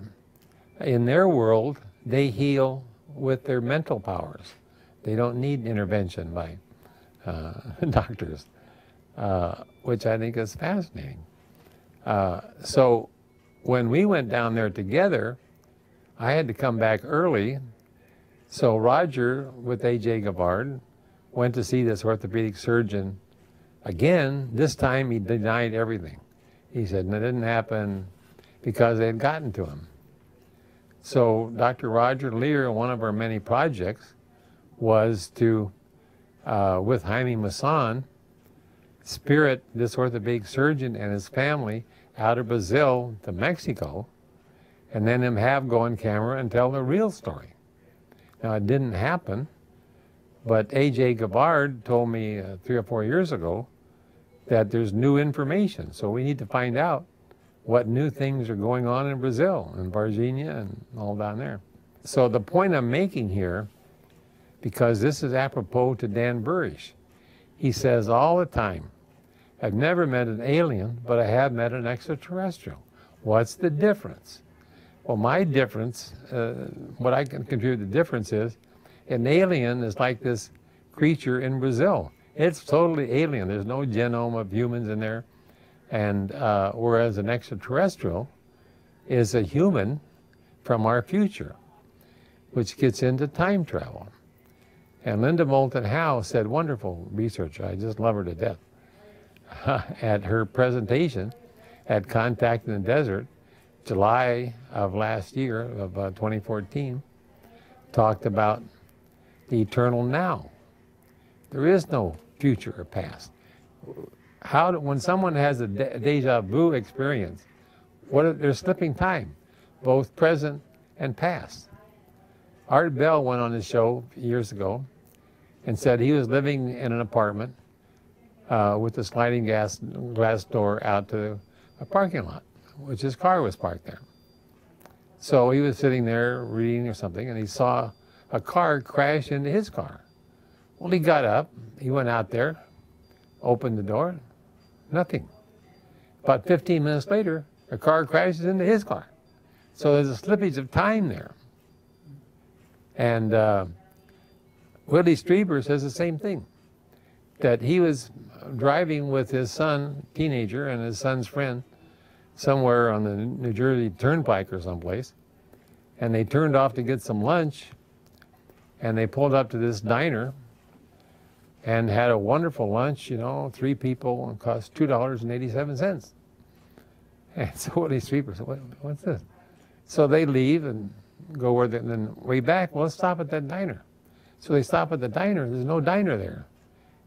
in their world, they heal with their mental powers. They don't need intervention by doctors, which I think is fascinating. So when we went down there together, I had to come back early. So Roger, with A.J. Gavard, went to see this orthopedic surgeon again. This time he denied everything. He said, and it didn't happen because they had gotten to him. So Dr. Roger Lear, one of our many projects, was to, with Jaime Maussan, spirit this orthopedic surgeon and his family out of Brazil to Mexico, and then him go on camera and tell the real story. Now, it didn't happen, but A.J. Gavard told me 3 or 4 years ago that there's new information, so we need to find out what new things are going on in Brazil, in Varginha and all down there. So the point I'm making here, because this is apropos to Dan Burish, he says all the time, I've never met an alien, but I have met an extraterrestrial. What's the difference? Well, my difference, what I can contribute the difference is, an alien is like this creature in Brazil. It's totally alien. There's no genome of humans in there. And whereas an extraterrestrial is a human from our future, which gets into time travel. And Linda Moulton Howe said, wonderful researcher, I just love her to death, at her presentation at Contact in the Desert, July of last year, of 2014, talked about the eternal now. There is no future or past. When someone has a deja vu experience, they're slipping time, both present and past. Art Bell went on his show years ago and said he was living in an apartment with a sliding glass door out to a parking lot, which his car was parked there. So he was sitting there reading or something, and he saw a car crash into his car. Well, he got up, he went out there, opened the door, nothing. About 15 minutes later, a car crashes into his car. So there's a slippage of time there. And Willie Strieber says the same thing, that he was driving with his son, teenager, and his son's friend somewhere on the New Jersey Turnpike or someplace, and they turned off to get some lunch, and they pulled up to this diner and had a wonderful lunch, 3 people, and cost $2.87. And so Willie Strieber said, what's this? So they leave and go then way back, well, let's stop at that diner. So they stop at the diner, there's no diner there.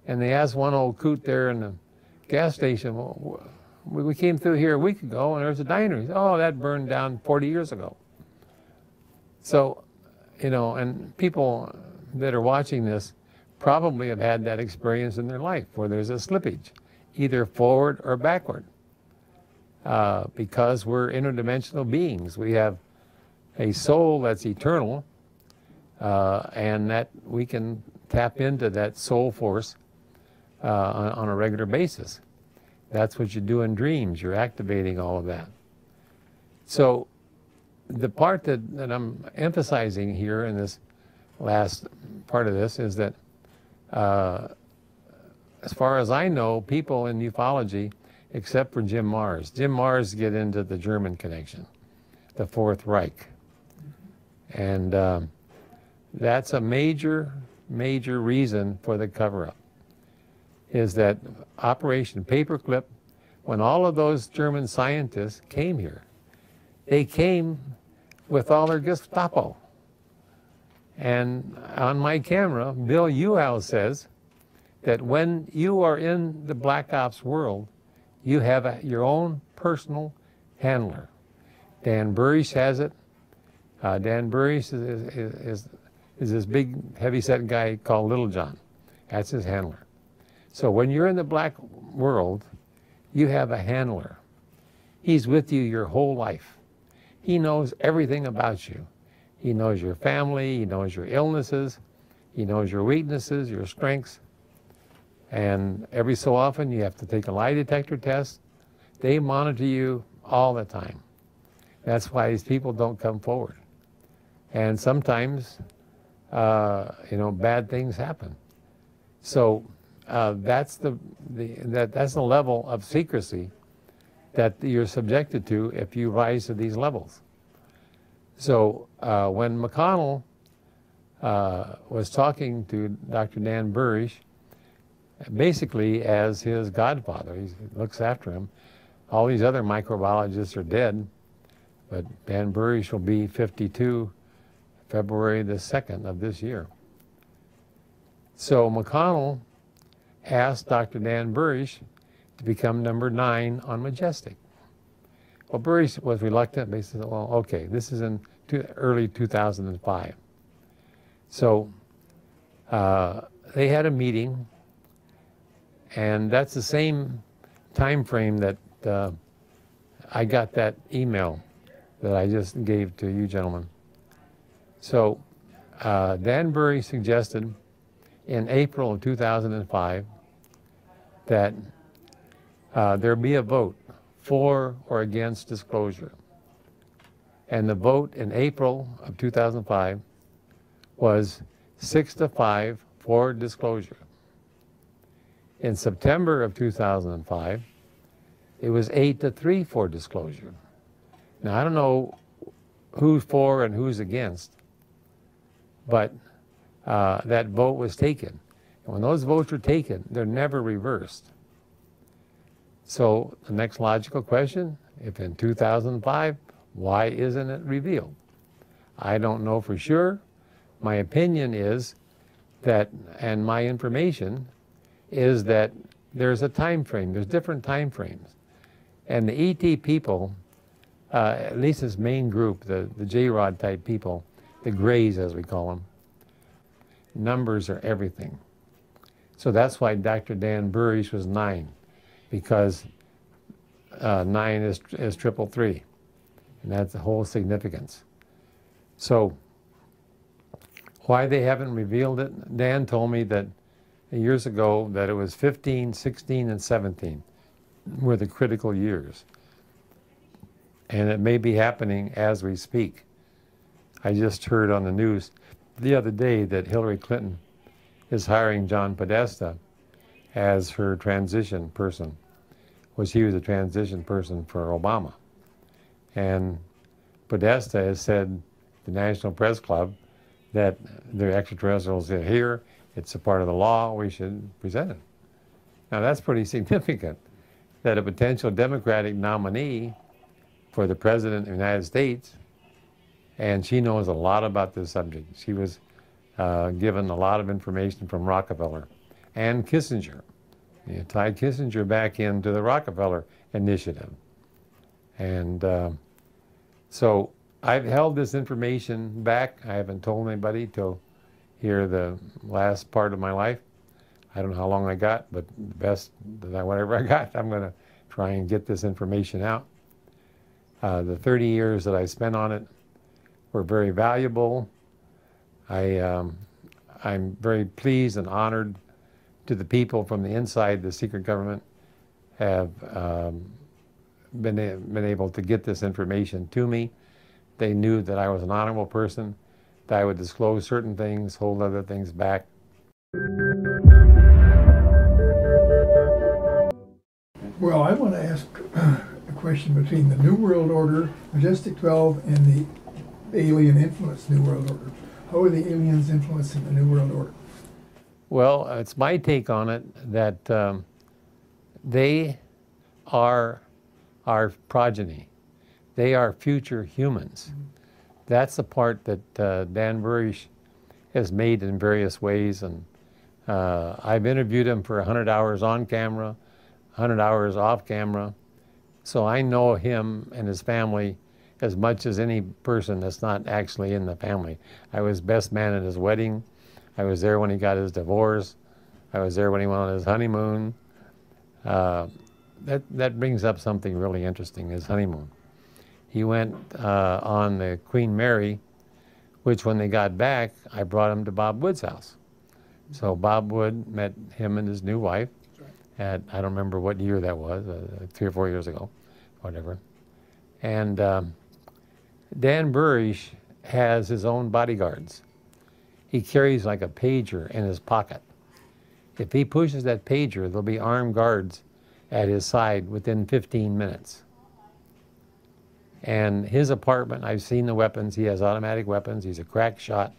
And they asked one old coot there in the gas station, well, we came through here a week ago and there's a diner. He said, oh, that burned down 40 years ago. So, and people that are watching this probably have had that experience in their life where there's a slippage, either forward or backward, because we're interdimensional beings. We have a soul that's eternal, and that we can tap into that soul force on a regular basis. That's what you do in dreams. You're activating all of that. So the part that I'm emphasizing here in this last part of this is that as far as I know, people in ufology, except for Jim Marrs get into the German connection, the Fourth Reich. And that's a major reason for the cover-up, is that Operation Paperclip, when all of those German scientists came here, they came with all their Gestapo. And on my camera, Bill Uhouse says that when you are in the Black Ops world, you have your own personal handler. Dan Burisch has it. Dan Burisch is this big, heavy-set guy called Little John. That's his handler. So when you're in the black world, you have a handler. He's with you your whole life. He knows everything about you. He knows your family, he knows your illnesses, he knows your weaknesses, your strengths. And every so often you have to take a lie detector test. They monitor you all the time. That's why these people don't come forward. And sometimes, bad things happen. So that's the level of secrecy that you're subjected to if you rise to these levels. So when McConnell was talking to Dr. Dan Burisch, basically as his godfather, he looks after him. All these other microbiologists are dead, but Dan Burisch will be 52 February the 2nd of this year. So McConnell asked Dr. Dan Burisch to become number 9 on Majestic. Well, Burisch was reluctant, but he said, well, okay, this is in early 2005. So they had a meeting, and that's the same time frame that I got that email that I just gave to you gentlemen. So Dan Burisch suggested in April of 2005 that there be a vote for or against disclosure. And the vote in April of 2005 was 6-5 for disclosure. In September of 2005, it was 8-3 for disclosure. Now, I don't know who's for and who's against, but that vote was taken. And when those votes were taken, they're never reversed. So the next logical question, if in 2005, why isn't it revealed? I don't know for sure. My opinion is that, and my information is that there's a time frame. There's different time frames. And the ET people, at least this main group, the J-Rod type people, the Greys as we call them, numbers are everything. So that's why Dr. Dan Burisch was 9, because 9 is 333, and that's the whole significance. So why they haven't revealed it, Dan told me that years ago that it was 15, 16, and 17 were the critical years. And it may be happening as we speak. I just heard on the news the other day that Hillary Clinton is hiring John Podesta as her transition person, which he was a transition person for Obama. And Podesta has said to the National Press Club that the extraterrestrials are here, it's a part of the law, we should present it. Now that's pretty significant, that a potential Democratic nominee for the President of the United States, and she knows a lot about this subject. She was given a lot of information from Rockefeller and Kissinger. You tied Kissinger back into the Rockefeller Initiative. And so I've held this information back. I haven't told anybody till here the last part of my life. I don't know how long I got, but the best, whatever I got, I'm going to try and get this information out. The 30 years that I spent on it were very valuable. I'm very pleased and honored to the people from the inside the secret government have been able to get this information to me. They knew that I was an honorable person, that I would disclose certain things, hold other things back. Well, I want to ask a question between the New World Order, Majestic 12, and the alien influence New World Order. How are the aliens influencing the New World Order? Well, it's my take on it that they are our progeny. They are future humans. That's the part that Dan Burisch has made in various ways, and I've interviewed him for 100 hours on camera, 100 hours off camera, so I know him and his family as much as any person that's not actually in the family. I was best man at his wedding. I was there when he got his divorce. I was there when he went on his honeymoon. That brings up something really interesting, his honeymoon. He went on the Queen Mary, which when they got back, I brought him to Bob Wood's house. So Bob Wood met him and his new wife at, I don't remember what year that was, 3 or 4 years ago, whatever. And Dan Burisch has his own bodyguards. He carries like a pager in his pocket. If he pushes that pager, there'll be armed guards at his side within 15 minutes. And his apartment, I've seen the weapons. He has automatic weapons. He's a crack shot.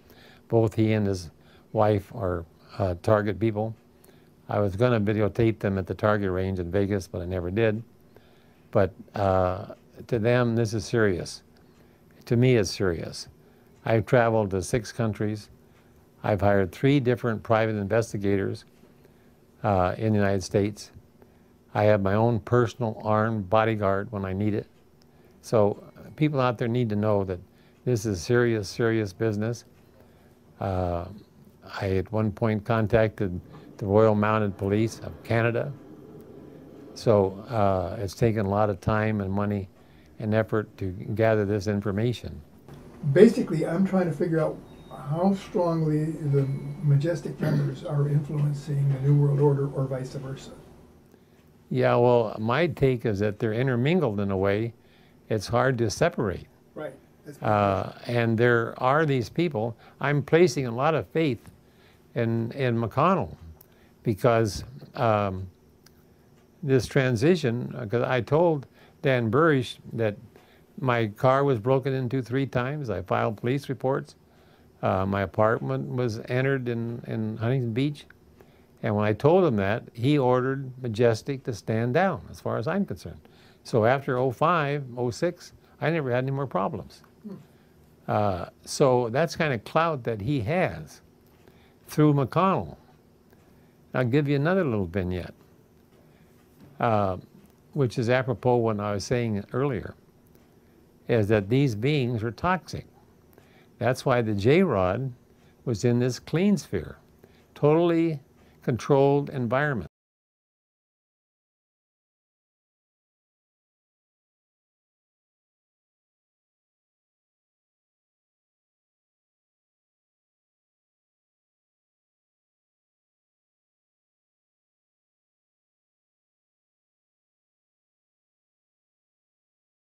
Both he and his wife are target people. I was going to videotape them at the target range in Vegas, but I never did. But to them, this is serious. To me, it's serious. I've traveled to 6 countries. I've hired 3 different private investigators in the United States. I have my own personal armed bodyguard when I need it. So people out there need to know that this is serious, serious business. I at one point contacted the Royal Mounted Police of Canada. So it's taken a lot of time and money and effort to gather this information. Basically, I'm trying to figure out how strongly the Majestic members are influencing the New World Order or vice versa. Yeah, well, my take is that they're intermingled in a way. It's hard to separate. Right. And there are these people. I'm placing a lot of faith in McConnell because this transition, because I told Dan Burisch that my car was broken into 3 times. I filed police reports. My apartment was entered in Huntington Beach. And when I told him that, he ordered Majestic to stand down, as far as I'm concerned. So after 05, 06, I never had any more problems. So that's kind of clout that he has through McConnell. I'll give you another little vignette, which is apropos what I was saying earlier, is that these beings are toxic. That's why the J-Rod was in this clean sphere, totally controlled environment.